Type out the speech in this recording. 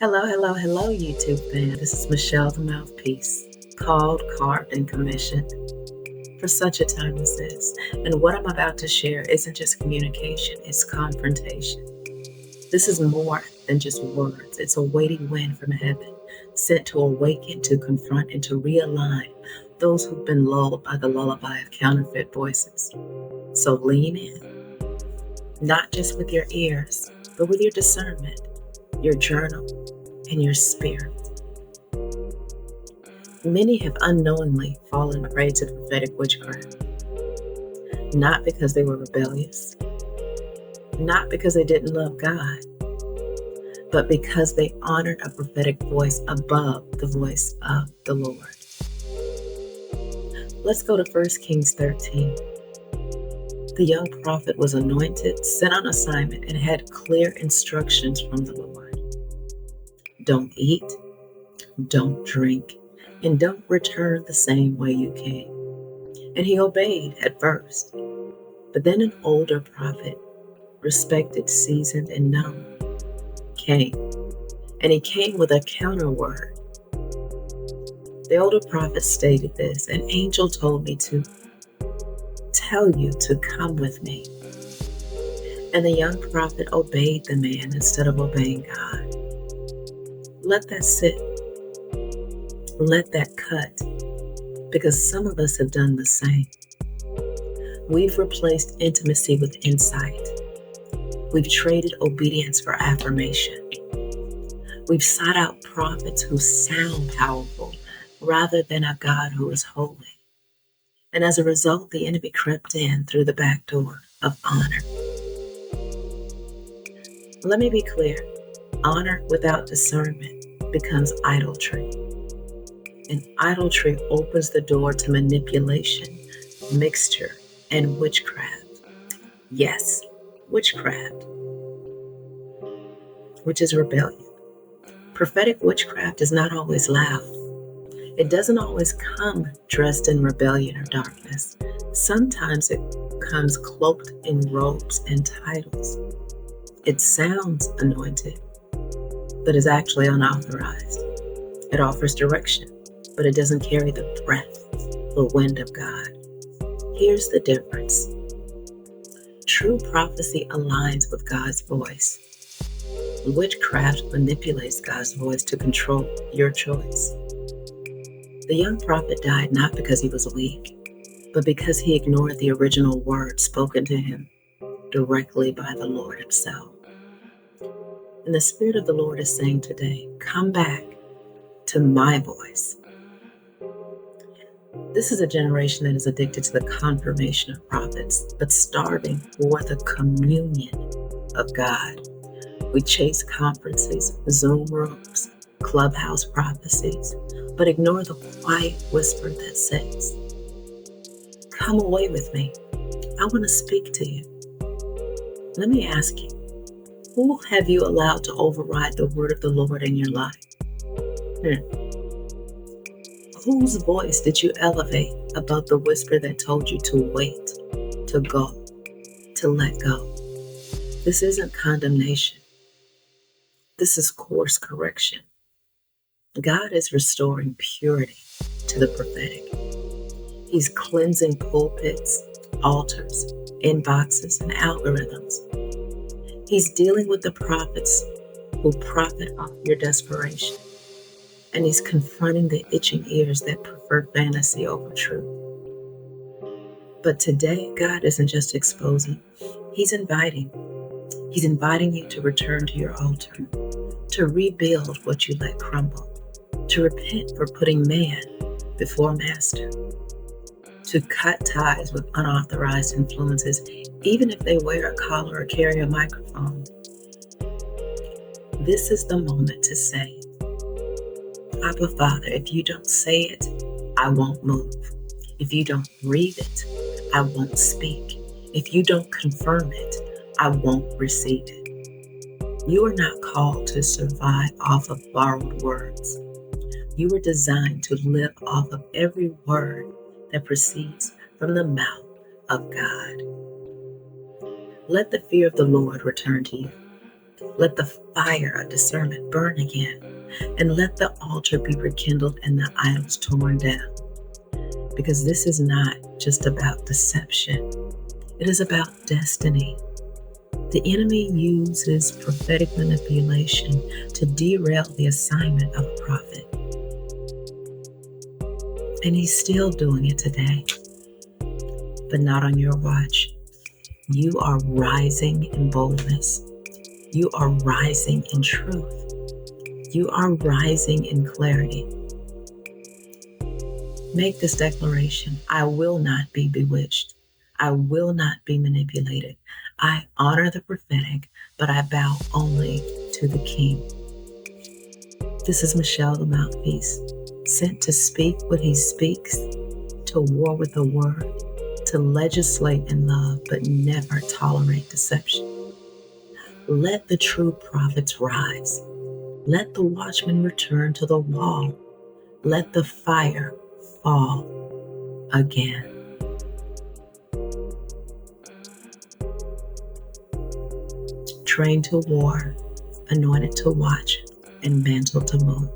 Hello, hello, hello, YouTube fan. This is Michelle the Mouthpiece, called, carved, and commissioned for such a time as this. And what I'm about to share isn't just communication, it's confrontation. This is more than just words, it's a weighty wind from heaven, sent to awaken, to confront, and to realign those who've been lulled by the lullaby of counterfeit voices. So lean in, not just with your ears, but with your discernment, your journal, and your spirit. Many have unknowingly fallen prey to prophetic witchcraft, not because they were rebellious, not because they didn't love God, but because they honored a prophetic voice above the voice of the Lord. Let's go to 1 Kings 13. The young prophet was anointed, sent on assignment, and had clear instructions from the Lord. Don't eat, don't drink, and don't return the same way you came. And he obeyed at first. But then an older prophet, respected, seasoned, and known, came. And he came with a counter word. The older prophet stated this: an angel told me to tell you to come with me. And the young prophet obeyed the man instead of obeying God. Let that sit. Let that cut. Because some of us have done the same. We've replaced intimacy with insight. We've traded obedience for affirmation. We've sought out prophets who sound powerful rather than a God who is holy. And as a result, the enemy crept in through the back door of honor. Let me be clear. Honor without discernment becomes idolatry. And idolatry opens the door to manipulation, mixture, and witchcraft. Yes, witchcraft, which is rebellion. Prophetic witchcraft is not always loud. It doesn't always come dressed in rebellion or darkness. Sometimes it comes cloaked in robes and titles. It sounds anointed, but is actually unauthorized. It offers direction, but it doesn't carry the breath, the wind of God. Here's the difference. True prophecy aligns with God's voice. Witchcraft manipulates God's voice to control your choice. The young prophet died not because he was weak, but because he ignored the original word spoken to him directly by the Lord himself. And the Spirit of the Lord is saying today, come back to my voice. This is a generation that is addicted to the confirmation of prophets, but starving for the communion of God. We chase conferences, Zoom rooms, clubhouse prophecies, but ignore the quiet whisper that says, come away with me. I want to speak to you. Let me ask you, who have you allowed to override the word of the Lord in your life? Whose voice did you elevate above the whisper that told you to wait, to go, to let go? This isn't condemnation. This is course correction. God is restoring purity to the prophetic. He's cleansing pulpits, altars, inboxes, and algorithms. He's dealing with the prophets who profit off your desperation. And he's confronting the itching ears that prefer fantasy over truth. But today, God isn't just exposing. He's inviting. He's inviting you to return to your altar, to rebuild what you let crumble, to repent for putting man before master, to cut ties with unauthorized influences, even if they wear a collar or carry a microphone. This is the moment to say, Abba Father, if you don't say it, I won't move. If you don't breathe it, I won't speak. If you don't confirm it, I won't receive it. You are not called to survive off of borrowed words. You were designed to live off of every word that proceeds from the mouth of God. Let the fear of the Lord return to you. Let the fire of discernment burn again, and let the altar be rekindled and the idols torn down. Because this is not just about deception, it is about destiny. The enemy uses prophetic manipulation to derail the assignment of a prophet. And he's still doing it today, but not on your watch. You are rising in boldness. You are rising in truth. You are rising in clarity. Make this declaration: I will not be bewitched. I will not be manipulated. I honor the prophetic, but I bow only to the King. This is Michelle, the Mouthpiece, sent to speak what he speaks, to war with the word, to legislate in love, but never tolerate deception. Let the true prophets rise. Let the watchmen return to the wall. Let the fire fall again. Trained to war, anointed to watch, and mantle to move.